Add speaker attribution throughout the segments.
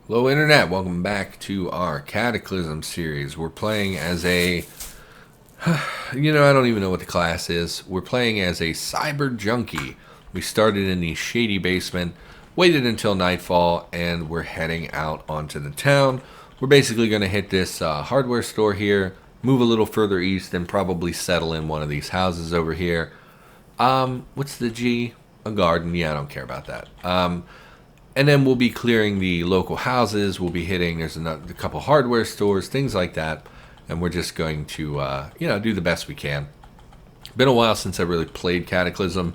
Speaker 1: Hello Internet, welcome back to our Cataclysm series. We're playing as a, I don't even know what the class is. We're playing as a cyber junkie. We started in the shady basement, waited until nightfall, and we're heading out onto the town. We're basically going to hit this hardware store here, move a little further east, and probably settle in one of these houses over here. What's the G? A garden. Yeah, I don't care about that. And then we'll be clearing the local houses. We'll be hitting, there's a couple hardware stores, things like that. And we're just going to, do the best we can. Been a while since I really played Cataclysm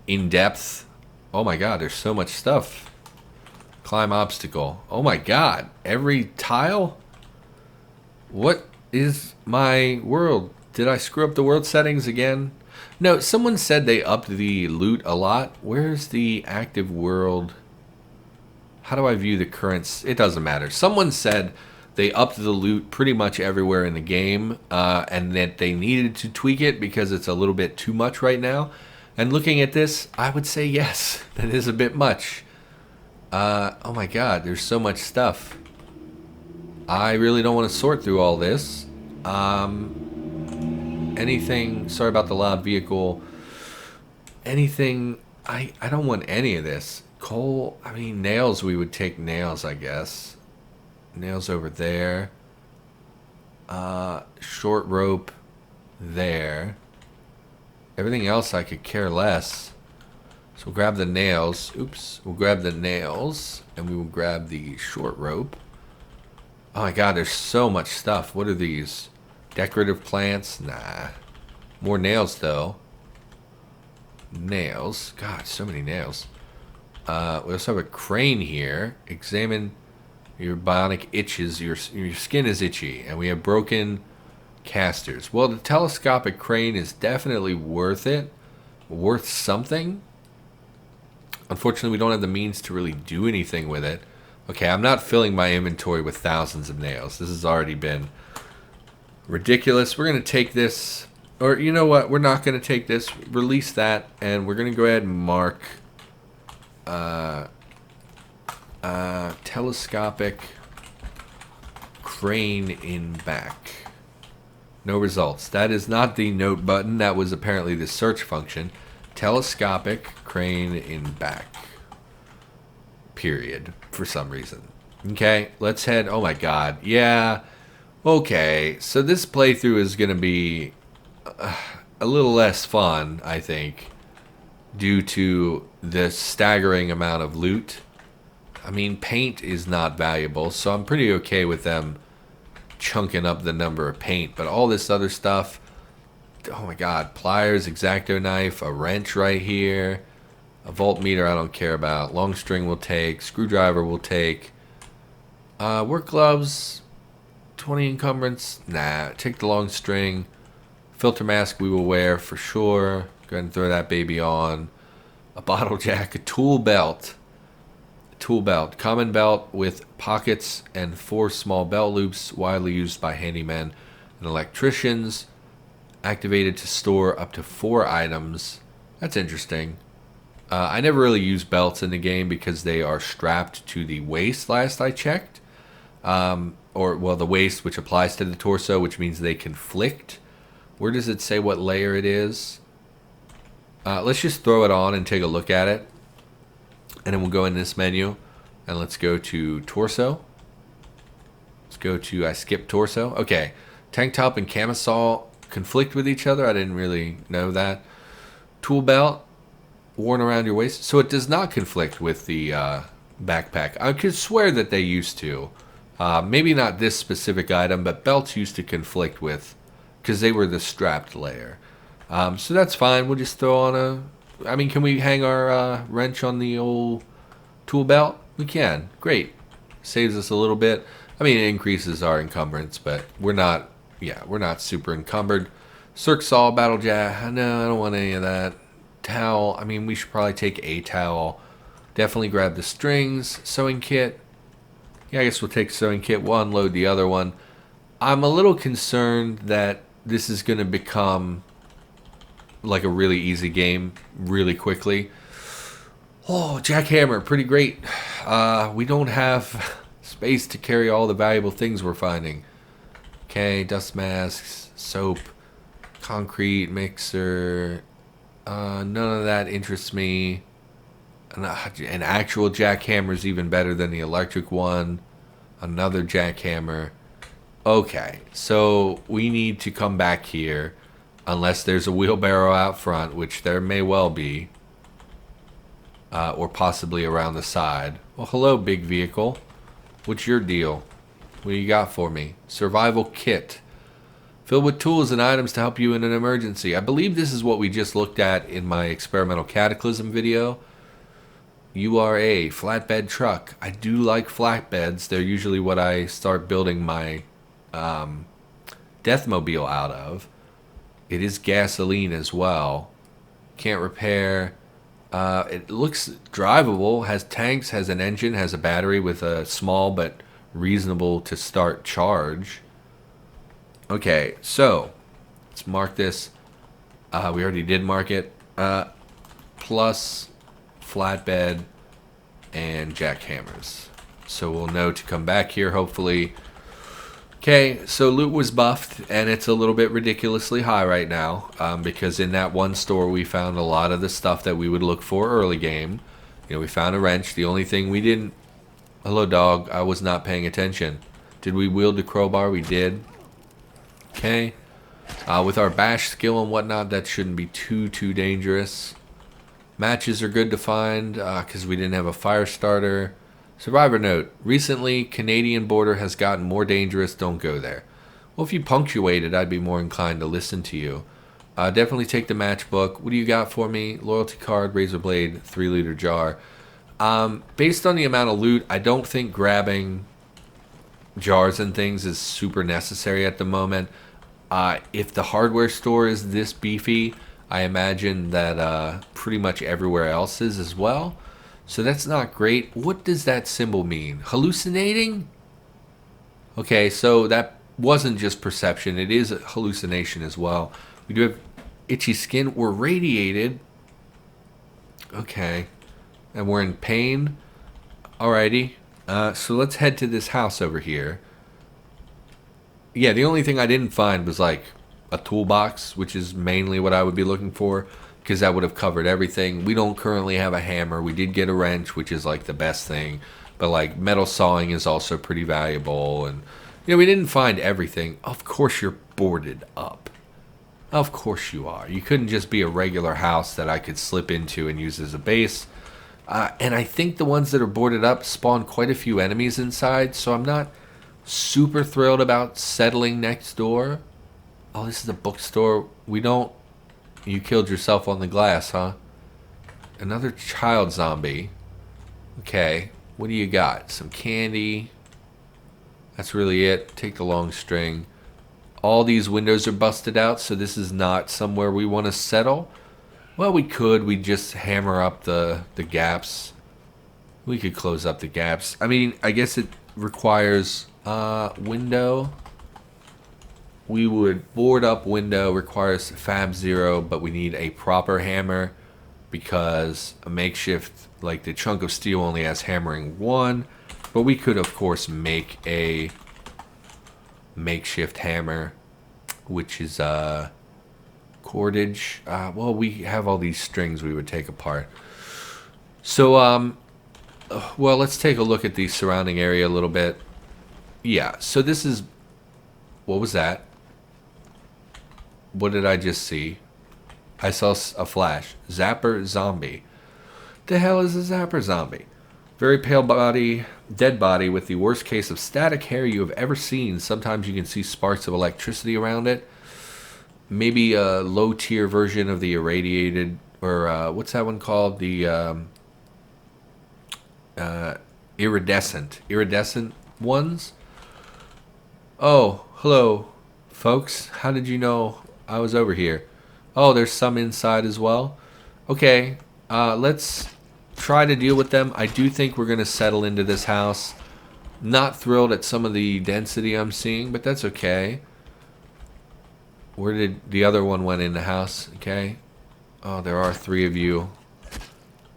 Speaker 1: in depth. Oh my god, there's so much stuff. Climb obstacle. Oh my god, every tile? What is my world? Did I screw up the world settings again? No, someone said they upped the loot a lot. Where's the active world? How do I view the currents? It doesn't matter. Someone said they upped the loot pretty much everywhere in the game, and that they needed to tweak it because it's a little bit too much right now. And looking at this, I would say yes, that is a bit much. Oh my god, there's so much stuff. I really don't want to sort through all this. Anything, sorry about the loud vehicle. Anything, I don't want any of this. Coal, nails, we would take nails, I guess. Nails over there. Short rope there. Everything else I could care less. So we'll grab the nails. Oops. We'll grab the nails. And we will grab the short rope. Oh my god, there's so much stuff. What are these? Decorative plants? Nah. More nails, though. Nails. God, so many nails. We also have a crane here. Examine your bionic itches. Your skin is itchy. And we have broken casters. Well, the telescopic crane is definitely worth it. Worth something. Unfortunately, we don't have the means to really do anything with it. Okay, I'm not filling my inventory with thousands of nails. This has already been ridiculous. We're going to take this. Or, you know what? We're not going to take this. Release that. And we're going to go ahead and mark telescopic crane in back. No results. That is not the note button. That was apparently the search function. Telescopic crane in back. Period. For some reason. Okay, let's head. Oh my god. Yeah. Okay, so this playthrough is going to be a little less fun, I think, due to the staggering amount of loot. Paint is not valuable, so I'm pretty okay with them chunking up the number of paint. But all this other stuff, oh my god, pliers, X-Acto knife, a wrench right here, a voltmeter I don't care about, long string we'll take, screwdriver we'll take, work gloves, 20 encumbrance, nah, take the long string, filter mask we will wear for sure, go ahead and throw that baby on, a bottle jack, a tool belt, common belt with pockets and 4 small belt loops, widely used by handymen and electricians, activated to store up to 4 items. That's interesting. I never really use belts in the game because they are strapped to the waist last I checked. The waist, which applies to the torso, which means they conflict. Where does it say what layer it is? Let's just throw it on and take a look at it. And then we'll go in this menu. And let's go to torso. Let's go to, I skipped torso. Okay. Tank top and camisole conflict with each other. I didn't really know that. Tool belt. Worn around your waist. So it does not conflict with the backpack. I could swear that they used to. Maybe not this specific item, but belts used to conflict with, because they were the strapped layer. So that's fine. We'll just throw on can we hang our wrench on the old tool belt? We can. Great. Saves us a little bit. It increases our encumbrance, but we're not super encumbered. Circ saw, battle jack. No, I don't want any of that. Towel. We should probably take a towel. Definitely grab the strings. Sewing kit. Yeah, I guess we'll take sewing kit. We'll unload the other one. I'm a little concerned that this is going to become like a really easy game really quickly. Oh, jackhammer, pretty great. We don't have space to carry all the valuable things we're finding. Okay, dust masks, soap, concrete mixer. None of that interests me. An actual jackhammer is even better than the electric one. Another jackhammer. Okay, so we need to come back here. Unless there's a wheelbarrow out front, which there may well be. Or possibly around the side. Well, hello, big vehicle. What's your deal? What do you got for me? Survival kit. Filled with tools and items to help you in an emergency. I believe this is what we just looked at in my experimental Cataclysm video. You are a flatbed truck. I do like flatbeds. They're usually what I start building my Deathmobile out of. It is gasoline as well. Can't repair. It looks drivable. Has tanks, has an engine, has a battery with a small but reasonable to start charge. Okay, so let's mark this. We already did mark it. Plus flatbed and jackhammers. So we'll know to come back here, hopefully. Okay, so loot was buffed, and it's a little bit ridiculously high right now, because in that one store we found a lot of the stuff that we would look for early game. You know, we found a wrench. The only thing we didn't... Hello, dog. I was not paying attention. Did we wield the crowbar? We did. Okay. With our bash skill and whatnot, that shouldn't be too dangerous. Matches are good to find, because we didn't have a fire starter. Survivor note. Recently, Canadian border has gotten more dangerous. Don't go there. Well, if you punctuated, I'd be more inclined to listen to you. Definitely take the matchbook. What do you got for me? Loyalty card, razor blade, 3-liter jar. Based on the amount of loot, I don't think grabbing jars and things is super necessary at the moment. If the hardware store is this beefy, I imagine that pretty much everywhere else is as well. So that's not great. What does that symbol mean? Hallucinating? Okay, so that wasn't just perception. It is a hallucination as well. We do have itchy skin. We're radiated. Okay. And we're in pain. Alrighty. So let's head to this house over here. Yeah, the only thing I didn't find was like a toolbox, which is mainly what I would be looking for, because that would have covered everything. We don't currently have a hammer. We did get a wrench, which is like the best thing. But like metal sawing is also pretty valuable. And, you know, we didn't find everything. Of course you're boarded up. Of course you are. You couldn't just be a regular house that I could slip into and use as a base. And I think the ones that are boarded up spawn quite a few enemies inside. So I'm not super thrilled about settling next door. Oh, this is a bookstore. We don't... You killed yourself on the glass, huh? Another child zombie. Okay. What do you got? Some candy. That's really it. Take the long string. All these windows are busted out, so this is not somewhere we want to settle. Well, we could. We'd just hammer up the gaps. We could close up the gaps. I mean, I guess it requires window. We would board up window, requires Fab 0, but we need a proper hammer because a makeshift, like the chunk of steel only has hammering 1. But we could, of course, make a makeshift hammer, which is cordage. Well, we have all these strings we would take apart. So, well, let's take a look at the surrounding area a little bit. Yeah, so this is... What was that? What did I just see? I saw a flash. Zapper zombie. The hell is a zapper zombie? Very pale body, dead body with the worst case of static hair you have ever seen. Sometimes you can see sparks of electricity around it. Maybe a low tier version of the irradiated, or what's that one called? The iridescent ones. Oh, hello, folks. How did you know I was over here? Oh, there's some inside as well. Okay, let's try to deal with them. I do think we're going to settle into this house. Not thrilled at some of the density I'm seeing, but that's okay. Where did the other one went in the house? Okay. Oh, there are 3 of you.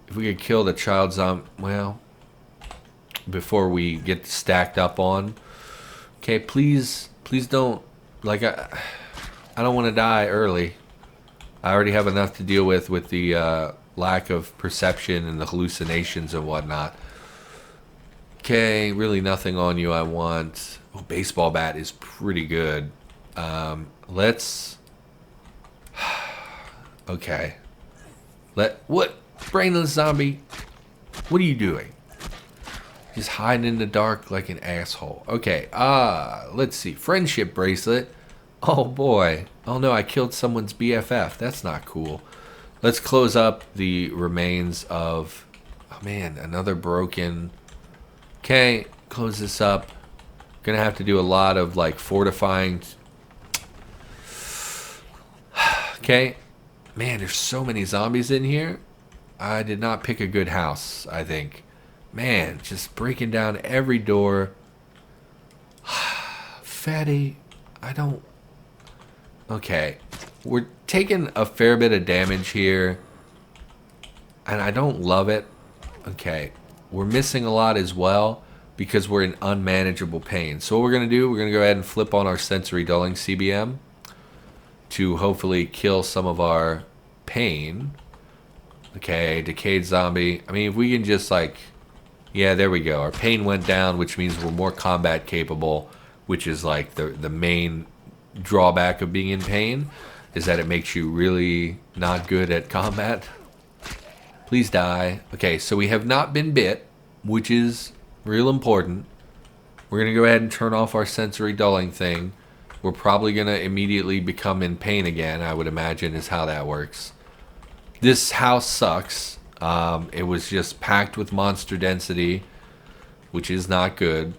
Speaker 1: If we could kill the child zombie, well, before we get stacked up on. Okay, please don't, like, I don't want to die early. I already have enough to deal with the lack of perception and the hallucinations and whatnot. Okay, really nothing on you I want. Oh, baseball bat is pretty good. Let's... Okay. What? Brainless zombie? What are you doing? Just hiding in the dark like an asshole. Okay, let's see. Friendship bracelet. Oh boy. Oh no, I killed someone's BFF. That's not cool. Let's close up the remains of... Oh man, another broken... Okay, close this up. Gonna have to do a lot of like fortifying. Okay. Man, there's so many zombies in here. I did not pick a good house, I think. Man, just breaking down every door. Fatty, I don't... Okay. We're taking a fair bit of damage here. And I don't love it. Okay. We're missing a lot as well because we're in unmanageable pain. So what we're going to do, we're going to go ahead and flip on our sensory dulling CBM to hopefully kill some of our pain. Okay, decayed zombie. I mean, if we can just like... Yeah, there we go. Our pain went down, which means we're more combat capable, which is like the main drawback of being in pain, is that it makes you really not good at combat. Please die. Okay, so we have not been bit, which is real important. We're going to go ahead and turn off our sensory dulling thing. We're probably going to immediately become in pain again, I would imagine, is how that works. This house sucks. It was just packed with monster density, which is not good.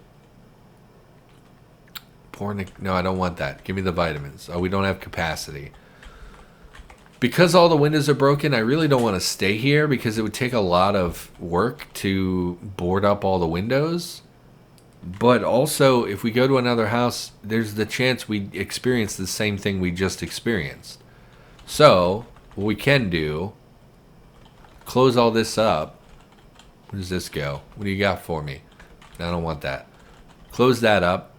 Speaker 1: No, I don't want that. Give me the vitamins. Oh, we don't have capacity. Because all the windows are broken, I really don't want to stay here because it would take a lot of work to board up all the windows. But also, if we go to another house, there's the chance we experience the same thing we just experienced. So, what we can do, close all this up. Where does this go? What do you got for me? I don't want that. Close that up.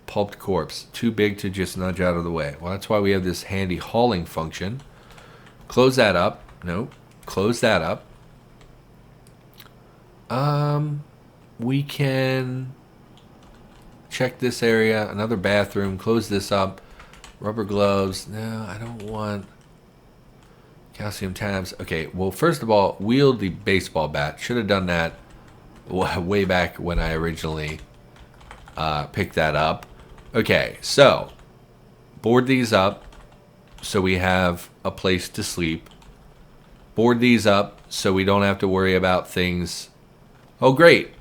Speaker 1: Pulped corpse. Too big to just nudge out of the way. Well, that's why we have this handy hauling function. Close that up. Nope. Close that up. We can check this area. Another bathroom. Close this up. Rubber gloves. No, I don't want calcium tabs. Okay, well, first of all, wield the baseball bat. Should have done that way back when I originally picked that up. Okay, so board these up so we have a place to sleep. Board these up so we don't have to worry about things. Oh, great.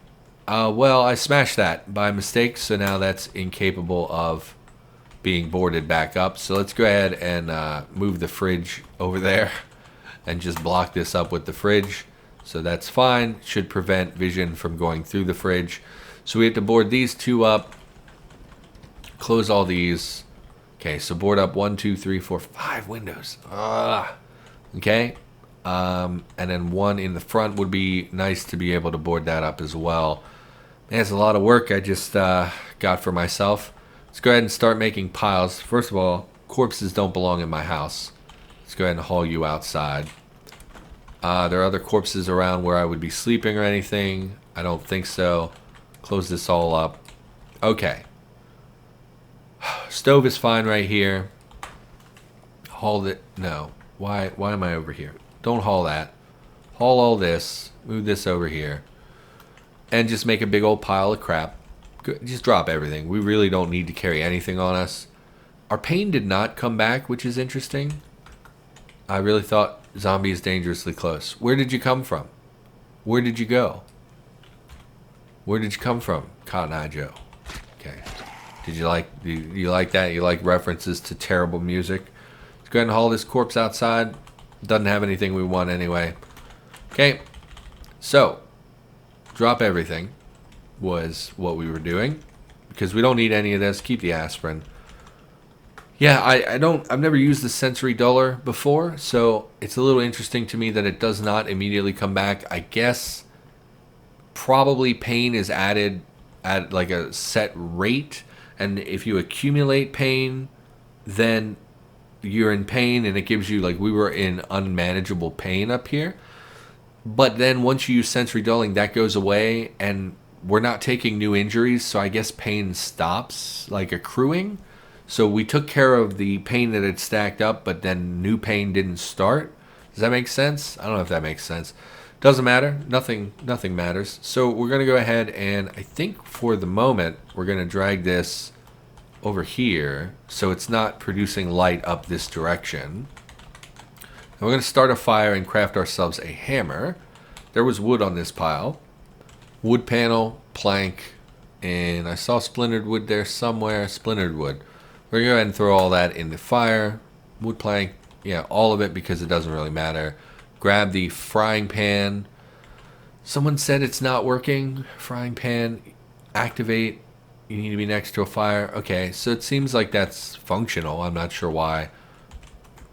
Speaker 1: Well, I smashed that by mistake, so now that's incapable of being boarded back up. So let's go ahead and move the fridge over there and just block this up with the fridge. So that's fine. Should prevent vision from going through the fridge. So we have to board these two up. Close all these. Okay, so board up 1, 2, 3, 4, 5 windows. Okay. And then one in the front would be nice to be able to board that up as well. Man, it's a lot of work I just got for myself. Let's go ahead and start making piles. First of all, corpses don't belong in my house. Let's go ahead and haul you outside. There are other corpses around where I would be sleeping or anything. I don't think so. Close this all up. Okay. Stove is fine right here. Haul it. No. Why am I over here? Don't haul that. Haul all this. Move this over here. And just make a big old pile of crap. Just drop everything. We really don't need to carry anything on us. Our pain did not come back, which is interesting. I really thought zombie is dangerously close. Where did you come from? Where did you go? Where did you come from, Cotton Eye Joe? Okay. Did you like that? You like references to terrible music? Let's go ahead and haul this corpse outside. Doesn't have anything we want anyway. Okay. So, drop everything was what we were doing. Because we don't need any of this. Keep the aspirin. Yeah, I've never used the sensory duller before, so it's a little interesting to me that it does not immediately come back. I guess probably pain is added at like a set rate, and if you accumulate pain, then you're in pain, and it gives you, like, we were in unmanageable pain up here. But then once you use sensory dulling, that goes away, and we're not taking new injuries, so I guess pain stops, like, accruing. So we took care of the pain that had stacked up, but then new pain didn't start. Does that make sense? I don't know if that makes sense. Doesn't matter. Nothing matters. So we're going to go ahead and I think for the moment we're going to drag this over here so it's not producing light up this direction. And we're going to start a fire and craft ourselves a hammer. There was wood on this pile. Wood panel, plank, and I saw splintered wood there somewhere. Splintered wood. We're going to go ahead and throw all that in the fire. Wood plank, yeah, all of it because it doesn't really matter. Grab the frying pan. Someone said it's not working. Frying pan, activate. You need to be next to a fire. Okay, so it seems like that's functional. I'm not sure why.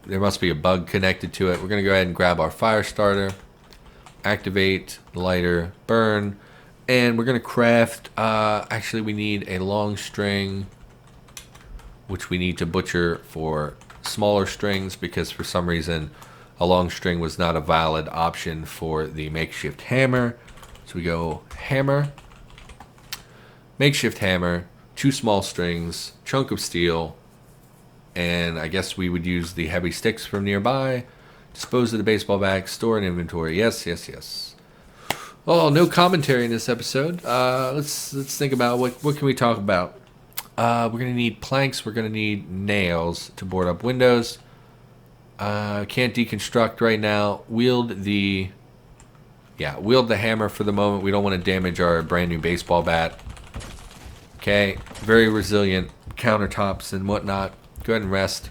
Speaker 1: There must be a bug connected to it. We're going to go ahead and grab our fire starter. Activate, lighter, burn. And we're going to craft, actually we need a long string, which we need to butcher for smaller strings because for some reason a long string was not a valid option for the makeshift hammer. So we go hammer, makeshift hammer, 2 small strings, chunk of steel, and I guess we would use the heavy sticks from nearby. Dispose of the baseball bat, store in inventory. Yes, yes, yes. Oh, no commentary in this episode. Let's think about what can we talk about. We're gonna need planks. We're gonna need nails to board up windows. Can't deconstruct right now. Wield the hammer for the moment. We don't want to damage our brand new baseball bat. Okay, very resilient countertops and whatnot. Go ahead and rest.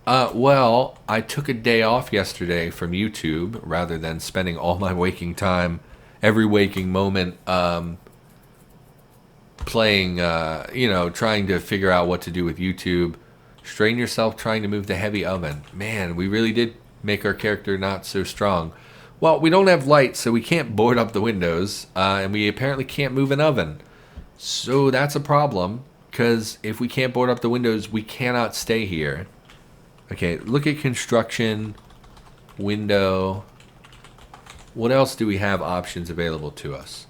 Speaker 1: Well, I took a day off yesterday from YouTube rather than spending all my waking time, every waking moment, playing, trying to figure out what to do with YouTube. Strain yourself trying to move the heavy oven. Man, we really did make our character not so strong. Well, we don't have light, so we can't board up the windows, and we apparently can't move an oven. So that's a problem, because if we can't board up the windows, we cannot stay here. Okay, look at construction, window. What else do we have options available to us?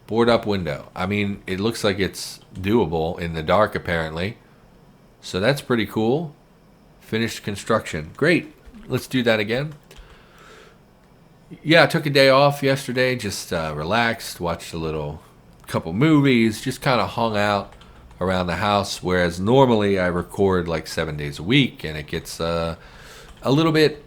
Speaker 1: Board up window. I mean, it looks like it's doable in the dark, apparently. So that's pretty cool. Finished construction. Great. Let's do that again. Yeah, I took a day off yesterday. Just relaxed, watched a couple movies, just kind of hung out around the house. Whereas normally I record like 7 days a week, and it gets a little bit.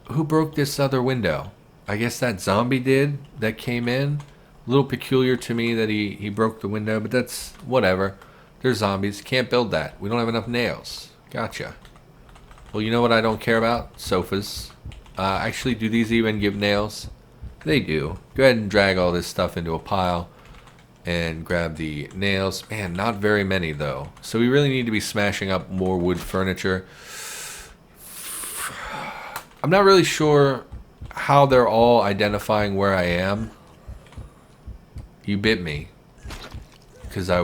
Speaker 1: Who broke this other window? I guess that zombie did that came in. A little peculiar to me that he broke the window, but that's whatever. They're zombies. Can't build that. We don't have enough nails. Gotcha. Well, you know what I don't care about? Sofas. Actually, do these even give nails? They do. Go ahead and drag all this stuff into a pile and grab the nails. Man, not very many, though. So we really need to be smashing up more wood furniture. I'm not really sure how they're all identifying where I am. You bit me. Because I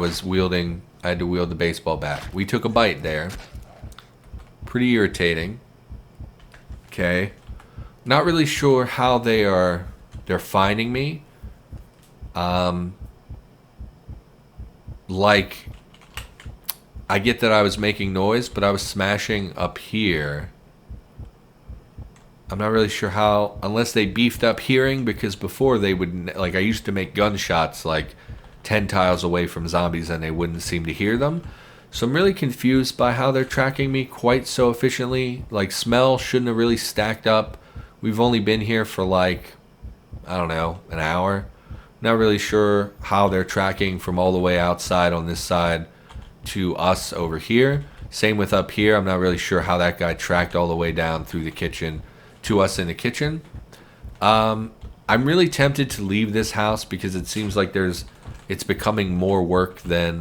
Speaker 1: had to wield the baseball bat. We took a bite there. Pretty irritating. Okay. Not really sure how they're finding me. Like, I get that I was making noise, but I was smashing up here. I'm not really sure how, unless they beefed up hearing, because before they would, like, I used to make gunshots like 10 tiles away from zombies and they wouldn't seem to hear them. So I'm really confused by how they're tracking me quite so efficiently. Like, smell shouldn't have really stacked up. We've only been here for like, I don't know, an hour. Not really sure how they're tracking from all the way outside on this side to us over here. Same with up here. I'm not really sure how that guy tracked all the way down through the kitchen to us in the kitchen. I'm really tempted to leave this house because it seems like it's becoming more work than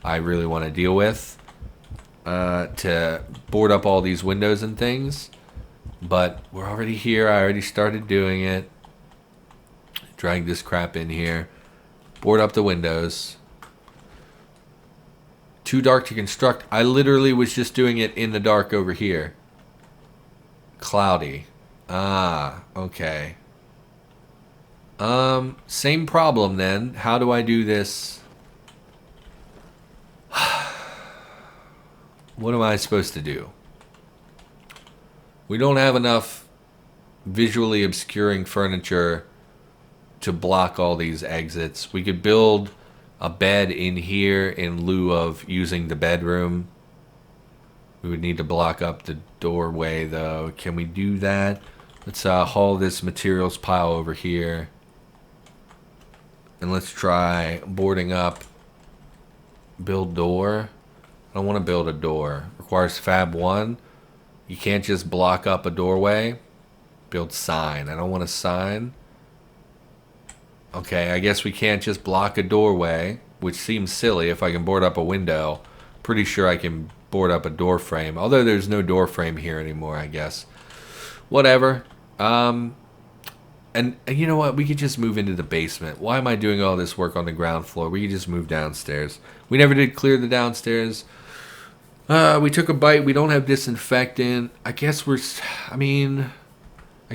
Speaker 1: I really want to deal with to board up all these windows and things. But we're already here. I already started doing it. Drag this crap in here. Board up the windows. Too dark to construct. I literally was just doing it in the dark over here. Cloudy. Ah, okay. Same problem then. How do I do this? What am I supposed to do? We don't have enough visually obscuring furniture to block all these exits. We could build a bed in here in lieu of using the bedroom. We would need to block up the doorway though. Can we do that? Let's haul this materials pile over here. And let's try boarding up. Build door. I don't want to build a door. Requires Fab 1. You can't just block up a doorway. Build sign. I don't want a sign. Okay, I guess we can't just block a doorway, which seems silly. If I can board up a window, pretty sure I can board up a door frame. Although there's no door frame here anymore, I guess. Whatever. And you know what? We could just move into the basement. Why am I doing all this work on the ground floor? We could just move downstairs. We never did clear the downstairs. We took a bite. We don't have disinfectant. I guess I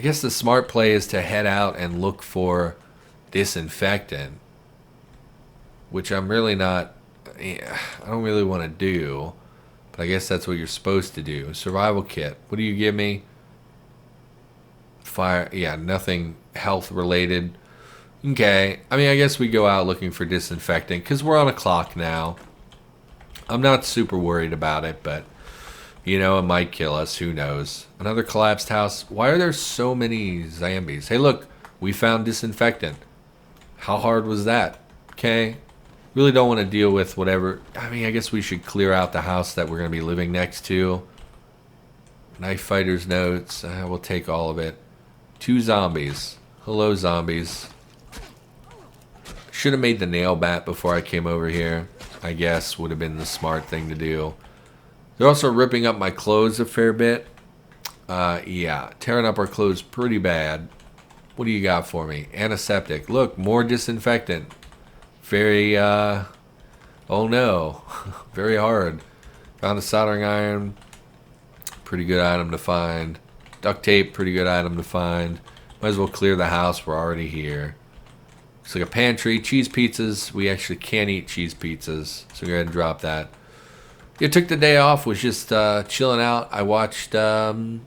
Speaker 1: guess the smart play is to head out and look for disinfectant. Which I'm really not... I don't really want to do. But I guess that's what you're supposed to do. Survival kit. What do you give me? Fire. Yeah, nothing health related. Okay. I mean, I guess we go out looking for disinfectant because we're on a clock now. I'm not super worried about it, but you know, it might kill us. Who knows? Another collapsed house. Why are there so many zombies? Hey, look, we found disinfectant. How hard was that? Okay. Really don't want to deal with whatever. I mean, I guess we should clear out the house that we're going to be living next to. Knife fighter's notes. We'll take all of it. 2 zombies. Hello, zombies. Should have made the nail bat before I came over here. I guess would have been the smart thing to do. They're also ripping up my clothes a fair bit. Yeah, tearing up our clothes pretty bad. What do you got for me? Antiseptic. Look, more disinfectant. Very, oh no. Very hard. Found a soldering iron. Pretty good item to find. Duct tape, pretty good item to find. Might as well clear the house. We're already here. Looks like a pantry. Cheese pizzas. We actually can't eat cheese pizzas, so go ahead and drop that. Yeah, took the day off. Was just chilling out. I watched, oh,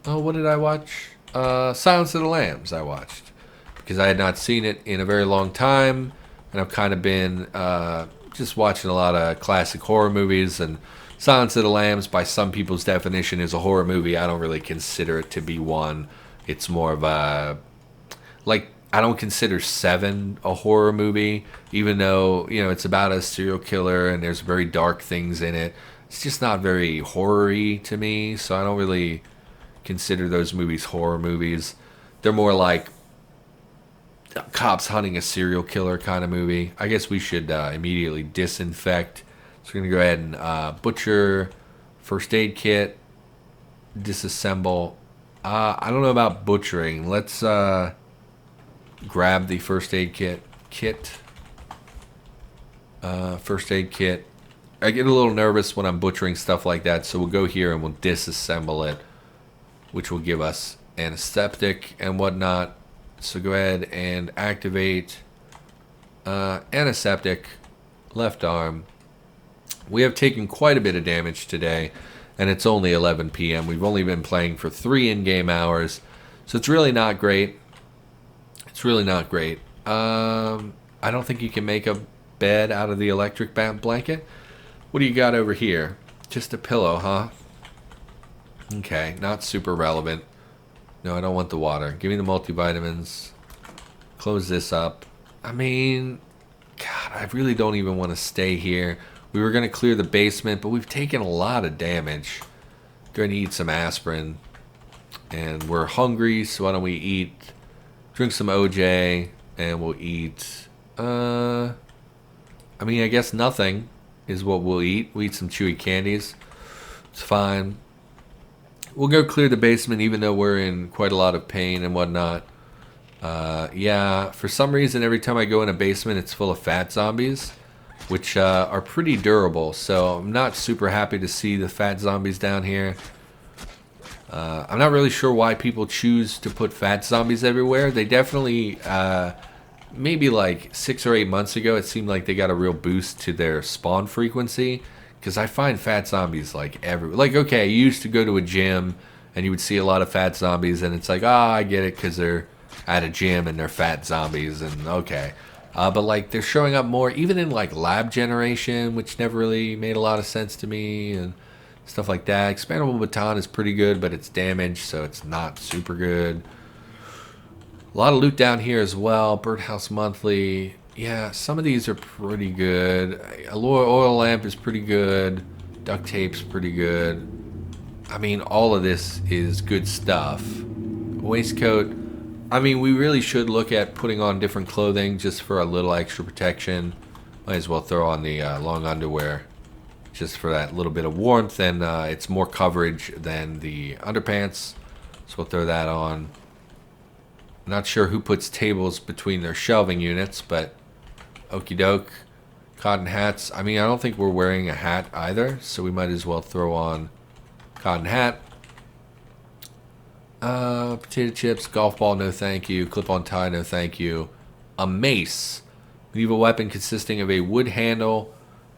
Speaker 1: what did I watch? Silence of the Lambs I watched. Because I had not seen it in a very long time. And I've kind of been just watching a lot of classic horror movies. And Silence of the Lambs, by some people's definition, is a horror movie. I don't really consider it to be one. It's more of a... like, I don't consider Seven a horror movie, even though, you know, it's about a serial killer and there's very dark things in it. It's just not very horror-y to me, so I don't really consider those movies horror movies. They're more like cops hunting a serial killer kind of movie. I guess we should immediately disinfect. So we're going to go ahead and butcher, first aid kit, disassemble. I don't know about butchering. Let's... grab the first aid kit. First aid kit. I get a little nervous when I'm butchering stuff like that, so we'll go here and we'll disassemble it, which will give us antiseptic and whatnot. So go ahead and activate antiseptic, left arm. We have taken quite a bit of damage today, and it's only 11 p.m. We've only been playing for 3 in-game hours, so it's really not great. It's really not great. I don't think you can make a bed out of the electric blanket. What do you got over here? Just a pillow, huh? Okay, not super relevant. No, I don't want the water. Give me the multivitamins. Close this up. I mean, God, I really don't even want to stay here. We were going to clear the basement, but we've taken a lot of damage. Going to eat some aspirin. And we're hungry, so why don't we eat... drink some OJ, and we'll eat, I mean, I guess nothing. is what we'll eat. We'll eat some chewy candies. It's fine. We'll go clear the basement even though we're in quite a lot of pain and whatnot. Yeah, for some reason every time I go in a basement it's full of fat zombies, which are pretty durable. So I'm not super happy to see the fat zombies down here. I'm not really sure why people choose to put fat zombies everywhere. They definitely, maybe like 6 or 8 months ago, it seemed like they got a real boost to their spawn frequency. Because I find fat zombies like everywhere. Like, okay, you used to go to a gym and you would see a lot of fat zombies, and it's like, I get it because they're at a gym and they're fat zombies, and okay. But like they're showing up more, even in like lab generation, which never really made a lot of sense to me, and stuff like that. Expandable baton is pretty good, but it's damaged, so it's not super good. A lot of loot down here as well. Birdhouse Monthly. Yeah, some of these are pretty good. A oil lamp is pretty good. Duct tape's pretty good. I mean, all of this is good stuff. Waistcoat. I mean, we really should look at putting on different clothing just for a little extra protection. Might as well throw on the long underwear just for that little bit of warmth, and it's more coverage than the underpants. So we'll throw that on. Not sure who puts tables between their shelving units, but okie doke. Cotton hats. I mean, I don't think we're wearing a hat either, so we might as well throw on cotton hat. Potato chips, golf ball, no thank you. Clip-on tie, no thank you. A mace. Medieval weapon consisting of a wood handle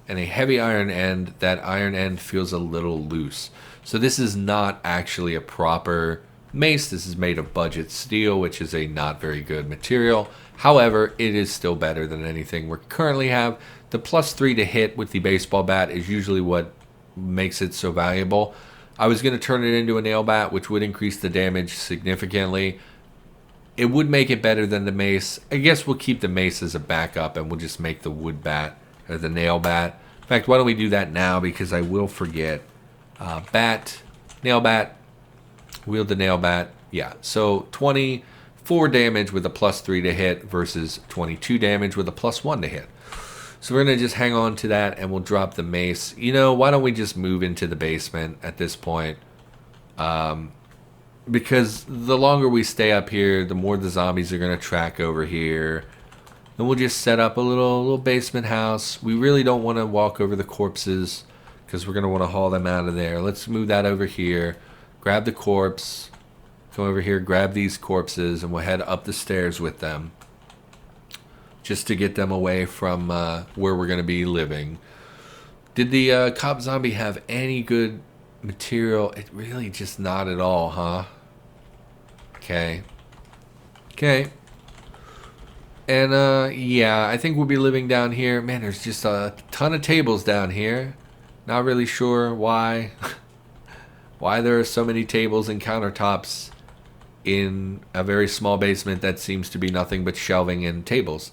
Speaker 1: and a heavy iron end. That iron end feels a little loose. So this is not actually a proper mace. This is made of budget steel, which is a not very good material. However, it is still better than anything we currently have. The +3 to hit with the baseball bat is usually what makes it so valuable. I was going to turn it into a nail bat, which would increase the damage significantly. It would make it better than the mace. I guess we'll keep the mace as a backup, and we'll just make the wood bat or the nail bat. In fact, why don't we do that now, because I will forget. Bat, nail bat, wield the nail bat. Yeah, so 24 damage with a +3 to hit versus 22 damage with a +1 to hit. So we're going to just hang on to that, and we'll drop the mace. You know, why don't we just move into the basement at this point? Because the longer we stay up here, the more the zombies are going to track over here. And we'll just set up a little basement house. We really don't want to walk over the corpses because we're going to want to haul them out of there. Let's move that over here. Grab the corpse. Come over here, grab these corpses, and we'll head up the stairs with them. Just to get them away from where we're going to be living. Did the cop zombie have any good material? It really just not at all, huh? Okay. Okay. And yeah, I think we'll be living down here. Man, there's just a ton of tables down here. Not really sure why. Why there are so many tables and countertops in a very small basement that seems to be nothing but shelving and tables.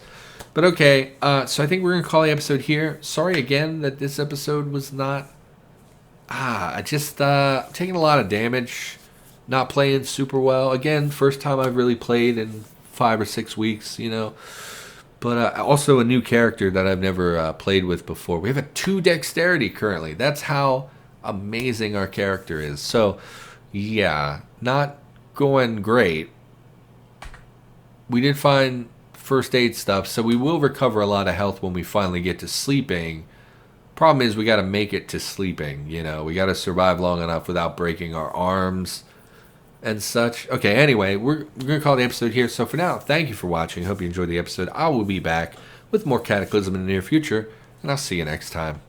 Speaker 1: But okay, so I think we're going to call the episode here. Sorry again that this episode was not... I'm taking a lot of damage. Not playing super well. Again, first time I've really played in 5 or 6 weeks, you know. But also a new character that I've never played with before. We have a 2 dexterity currently. That's how amazing our character is. So, yeah, not going great. We did find first aid stuff, so we will recover a lot of health when we finally get to sleeping. Problem is we got to make it to sleeping, you know. We got to survive long enough without breaking our arms and such. Okay, anyway, we're going to call the episode here. So for now, thank you for watching. Hope you enjoyed the episode. I will be back with more Cataclysm in the near future, and I'll see you next time.